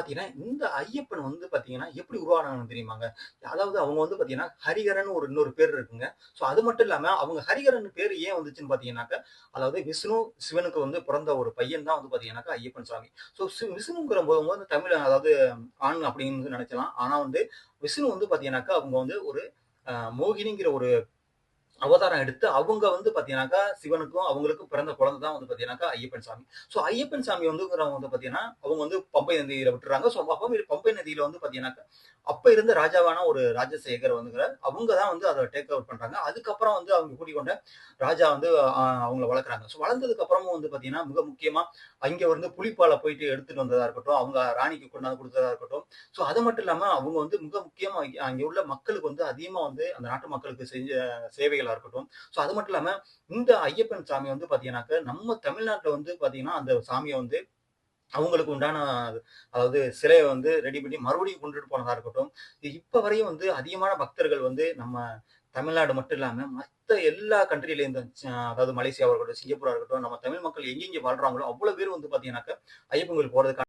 பார்த்தீங்கன்னா, இந்த ஐயப்பன் வந்து பார்த்தீங்கன்னா, எப்படி உருவானாங்கன்னு தெரியுமாங்க? அதாவது அவங்க வந்து பார்த்தீங்கன்னா, ஹரிஹரன் ஒரு இன்னொரு பேர் இருக்குங்க. ஸோ அது மட்டும் இல்லாம, அவங்க ஹரிஹரன் பேரு ஏன் வந்துச்சுன்னு பார்த்தீங்கன்னாக்க, அதாவது விஷ்ணு, சிவனுக்கு வந்து பிறந்த ஒரு பையன் தான் வந்து பார்த்தீங்கன்னாக்கா ஐயப்பன் சாமி. ஸோ விஷ்ணுங்கிறபோது வந்து தமிழ் அதாவது ஆண் அப்படின்னு நெனைக்கலாம். ஆனா வந்து விஷ்ணு வந்து பார்த்தீங்கன்னாக்கா, அவங்க வந்து ஒரு மோகினிங்கிற ஒரு அவதாரம் எடுத்து அவங்க வந்து பார்த்தீங்கன்னாக்கா, சிவனுக்கும் அவங்களுக்கும் பிறந்த குழந்தை தான் வந்து பார்த்தீங்கன்னாக்கா ஐயப்பன் சாமி. ஸோ ஐயப்பன் சாமி வந்துங்கிறவங்க வந்து பார்த்தீங்கன்னா, அவங்க வந்து பம்பை நதியில விட்டுர்றாங்க. ஸோ பம்பை நதியில வந்து பார்த்தீங்கன்னாக்கா, அப்ப இருந்த ராஜாவான ஒரு ராஜசேகர் வந்துங்கிறார். அவங்க தான் வந்து அத டேக் ஓவர் பண்றாங்க. அதுக்கப்புறம் வந்து அவங்க கூட்டிக்கொண்ட ராஜா வந்து அவங்கள வளர்க்குறாங்க. ஸோ வளர்ந்ததுக்கு அப்புறமும் வந்து பார்த்தீங்கன்னா, மிக முக்கியமா அங்க வந்து புலிப்பால போயிட்டு எடுத்துட்டு வந்ததா இருக்கட்டும், அவங்க ராணிக்கு கொண்டாந்து குடுத்ததா இருக்கட்டும். ஸோ அது மட்டும் இல்லாம அவங்க வந்து மிக முக்கியமா அங்க உள்ள மக்களுக்கு வந்து அதிகமா வந்து அந்த நாட்டு மக்களுக்கு செஞ்ச சேவைகளா இருக்கட்டும். ஸோ அது மட்டும் இல்லாம, இந்த ஐயப்பன் சாமி வந்து பார்த்தீங்கன்னாக்க, நம்ம தமிழ்நாட்ல வந்து பார்த்தீங்கன்னா, அந்த சாமிய வந்து அவங்களுக்கு உண்டான அதாவது சிலைய வந்து ரெடி பண்ணி மறுபடியும் கொண்டுட்டு போனதா இருக்கட்டும். இப்ப வரையும் வந்து அதிகமான பக்தர்கள் வந்து நம்ம தமிழ்நாடு மட்டும் இல்லாம, மத்த எல்லா கண்ட்ரில இருந்தும் அதாவது மலேசியாவா இருக்கட்டும், சிங்கப்பூரா இருக்கட்டும், நம்ம தமிழ் மக்கள் எங்கெங்க வாழ்றாங்களோ, அவ்வளோ பேர் வந்து பார்த்தீங்கன்னாக்க, ஐயப்பன் கோயில் போறதுக்கான